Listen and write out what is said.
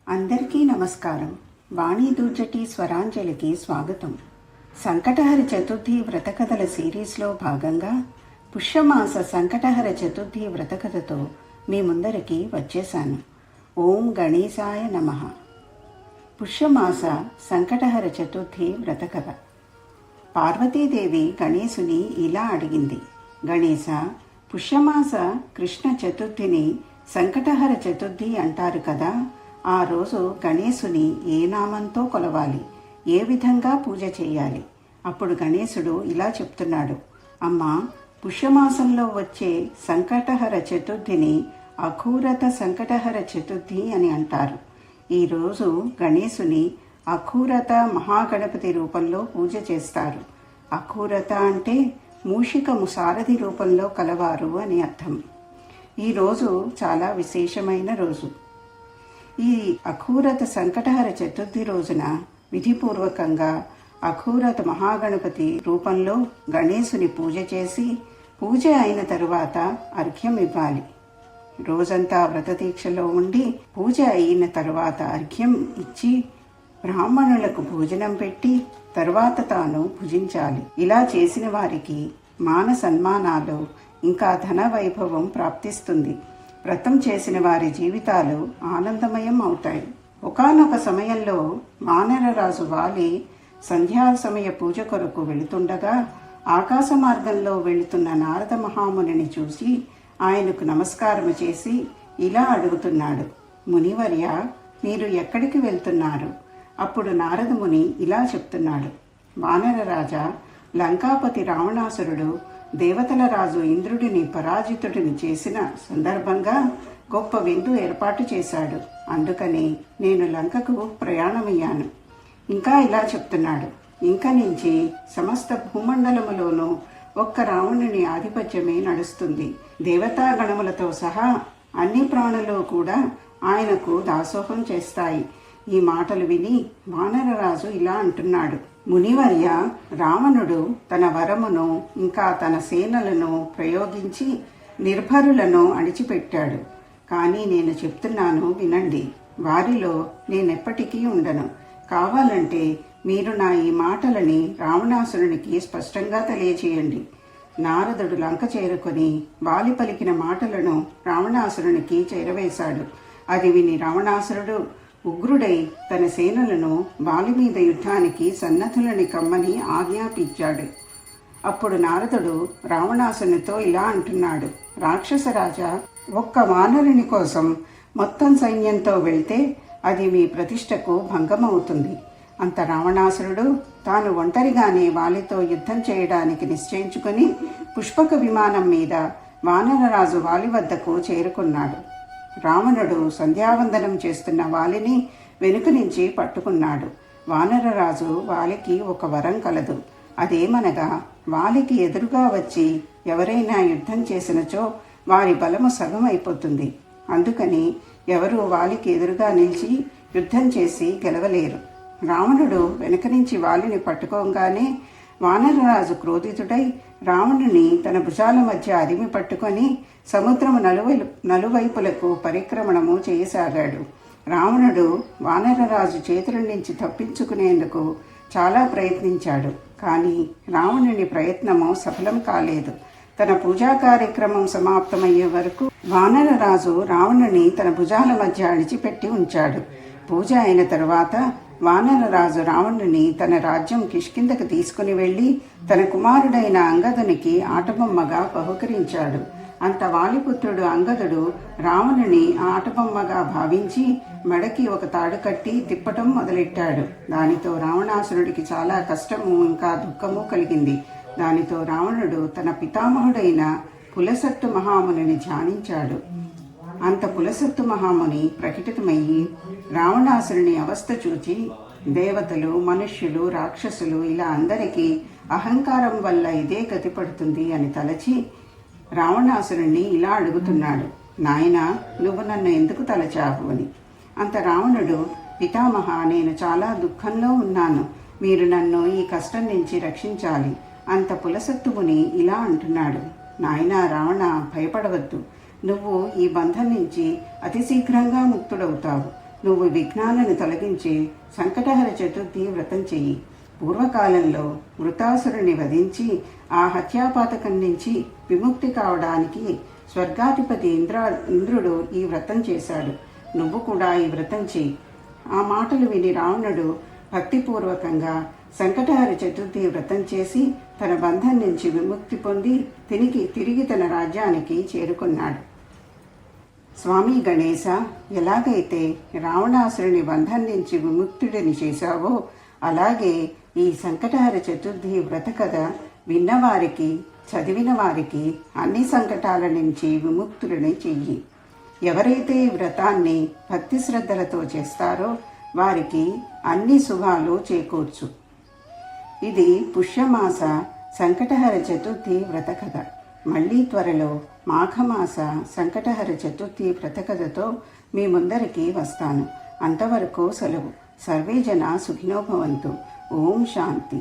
అందరికీ నమస్కారం. వాణి దూర్జటి స్వరాంజలికి స్వాగతం. సంకటహర చతుర్థి వ్రతకథల సిరీస్లో భాగంగా పుష్యమాస సంకటహర చతుర్థి వ్రతకథతో మీ ముందరికి వచ్చేశాను. ఓం గణేశాయ నమః. పుష్యమాస సంకటహర చతుర్థి వ్రతకథ. పార్వతీదేవి గణేశుని ఇలా అడిగింది: గణేశ, పుష్యమాస కృష్ణ చతుర్థిని సంకటహర చతుర్థి అంటారు కదా, ఆ రోజు గణేశుని ఏ నామంతో కొలవాలి, ఏ విధంగా పూజ చేయాలి? అప్పుడు గణేశుడు ఇలా చెప్తున్నాడు: అమ్మా, పుష్యమాసంలో వచ్చే సంకటహర చతుర్థిని అఘోరత సంకటహర చతుర్థి అని అంటారు. ఈరోజు గణేశుని అఘోరత మహాగణపతి రూపంలో పూజ చేస్తారు. అఘోరత అంటే మూషికము సారథి రూపంలో కలవారు అని అర్థం. ఈరోజు చాలా విశేషమైన రోజు. ఈ అఘోరత సంకటహర చతుర్థి రోజున విధిపూర్వకంగా అఘోరత మహాగణపతి రూపంలో గణేశుని పూజ చేసి, పూజ అయిన తరువాత అర్ఘ్యం ఇవ్వాలి. రోజంతా వ్రతదీక్షలో ఉండి పూజ అయిన తరువాత అర్ఘ్యం ఇచ్చి బ్రాహ్మణులకు భోజనం పెట్టి తరువాత తాను భుజించాలి. ఇలా చేసిన వారికి మాన సన్మానాలు ఇంకా ధన వైభవం ప్రాప్తిస్తుంది. వ్రతం చేసిన వారి జీవితాలు ఆనందమయం అవుతాయి. ఒకానొక సమయంలో వానరరాజు వాలి సంధ్యా సమయ పూజ కొరకు వెళుతుండగా ఆకాశ మార్గంలో వెళుతున్న నారద మహామునిని చూసి ఆయనకు నమస్కారం చేసి ఇలా అడుగుతున్నాడు: మునివర్య, మీరు ఎక్కడికి వెళ్తున్నారు? అప్పుడు నారదముని ఇలా చెప్తున్నాడు: వానరరాజా, లంకాపతి రావణాసురుడు దేవతల రాజు ఇంద్రుడిని పరాజితుడిని చేసిన సందర్భంగా గొప్ప విందు ఏర్పాటు చేశాడు. అందుకని నేను లంకకు ప్రయాణమయ్యాను. ఇంకా ఇలా చెప్తున్నాడు: ఇంక నుంచి సమస్త భూమండలములోనూ ఒక్క రావణుని ఆధిపత్యమే నడుస్తుంది. దేవతాగణములతో సహా అన్ని ప్రాణులు కూడా ఆయనకు దాసోహం చేస్తాయి. ఈ మాటలు విని వానరరాజు ఇలా అంటున్నాడు: మునివర్య, రావణుడు తన వరమును ఇంకా తన సేనలను ప్రయోగించి నిర్భరులను అణిచిపెట్టాడు. కానీ నేను చెప్తున్నాను వినండి. వారిలో నేనెప్పటికీ ఉండను. కావాలంటే మీరు నా ఈ మాటలని రావణాసురునికి స్పష్టంగా తెలియచేయండి. నారదుడు లంక చేరుకొని వాలి పలికిన మాటలను రావణాసురునికి చేరవేశాడు. అది విని రావణాసురుడు ఉగ్రుడై తన సేనలను వాలి మీద యుద్ధానికి సన్నద్ధులని కమ్మని ఆజ్ఞాపించాడు. అప్పుడు నారదుడు రావణాసునితో ఇలా అంటున్నాడు: రాక్షసరాజా, ఒక్క వానరుని కోసం మొత్తం సైన్యంతో వెళ్తే అది మీ ప్రతిష్టకు భంగమవుతుంది. అంత రావణాసురుడు తాను ఒంటరిగానే వాలితో యుద్ధం చేయడానికి నిశ్చయించుకొని పుష్పక విమానం మీద వానరరాజు వాలి వద్దకు చేరుకున్నాడు. రావణుడు సంధ్యావందనం చేస్తున్న వాలిని వెనుక నుంచి పట్టుకున్నాడు. వానరరాజు వాలికి ఒక వరం కలదు. అదేమనగా, వాలికి ఎదురుగా వచ్చి ఎవరైనా యుద్ధం చేసినచో వారి బలము సగం అయిపోతుంది. అందుకని ఎవరు వాలికి ఎదురుగా నిలిచి యుద్ధం చేసి గెలవలేరు. రావణుడు వెనుక నుంచి వాలిని పట్టుకోగానే వానరరాజు క్రోధితుడై రావణుని తన భుజాల మధ్య అదిమి పట్టుకొని సముద్రము నలువైపులకు పరిక్రమణము చేయసాగాడు. రావణుడు వానరరాజు చేతుల నుంచి తప్పించుకునేందుకు చాలా ప్రయత్నించాడు. కానీ రావణుని ప్రయత్నము సఫలం కాలేదు. తన పూజా కార్యక్రమం సమాప్తమయ్యే వరకు వానరరాజు రావణుని తన భుజాల మధ్య అణిచిపెట్టి ఉంచాడు. పూజ అయిన తరువాత వానరరాజు రావణుని తన రాజ్యం కిష్కిందకు తీసుకుని వెళ్ళి తన కుమారుడైన అంగదునికి ఆటబొమ్మగా బహుకరించాడు. అంత వాలిపుత్రుడు అంగదుడు రావణుని ఆటబొమ్మగా భావించి మెడకి ఒక తాడు కట్టి తిప్పటం మొదలెట్టాడు. దానితో రావణాసురుడికి చాలా కష్టము ఇంకా దుఃఖము కలిగింది. దానితో రావణుడు తన పితామహుడైన పులసత్తు మహామునిని ధ్యానించాడు. అంత పులసత్తు మహాముని ప్రకటితమయ్యి రావణాసురుని అవస్థ చూచి దేవతలు, మనుష్యులు, రాక్షసులు ఇలా అందరికీ అహంకారం వల్ల ఇదే గతి పడుతుంది అని తలచి రావణాసురుణ్ణి ఇలా అడుగుతున్నాడు: నాయనా, నువ్వు నన్ను ఎందుకు తలచావు అని. అంత రావణుడు: పితామహ, నేను చాలా దుఃఖంలో ఉన్నాను. మీరు నన్ను ఈ కష్టం నుంచి రక్షించాలి. అంత పులసత్తుముని ఇలా అంటున్నాడు: నాయనా రావణ, భయపడవద్దు. నువ్వు ఈ బంధం నుంచి అతి శీఘ్రంగా ముక్తుడవుతావు. నువ్వు విఘ్నాలను తొలగించి సంకటహర చతుర్థి వ్రతం చెయ్యి. పూర్వకాలంలో వృతాసురుని వధించి ఆ హత్యాపాతకం నుంచి విముక్తి కావడానికి స్వర్గాధిపతి ఇంద్రుడు ఈ వ్రతం చేశాడు. నువ్వు కూడా ఈ వ్రతం చెయ్యి. ఆ మాటలు విని రావణుడు భక్తిపూర్వకంగా సంకటహర చతుర్థి వ్రతం చేసి తన బంధం నుంచి విముక్తి పొంది తిరిగి తన రాజ్యానికి చేరుకున్నాడు. స్వామి గణేశ, ఎలాగైతే రావణాసురుని బంధం నుంచి విముక్తుడిని చేశావో అలాగే ఈ సంకటహర చతుర్థి వ్రత కథ విన్నవారికి, చదివిన వారికి అన్ని సంకటాల నుంచి విముక్తులని చెయ్యి. ఎవరైతే ఈ వ్రతాన్ని భక్తి శ్రద్ధలతో చేస్తారో వారికి అన్ని శుభాలు చేకూర్చు. ఇది పుష్యమాస సంకటహర చతుర్థి వ్రత కథ. మళ్ళీ త్వరలో మాఘమాస సంకటహర చతుర్థి వ్రత కథతో మీ ముందరికి వస్తాను. అంతవరకు సెలవు. సర్వే జన సుఖినో భవంతు. ఓం శాంతి.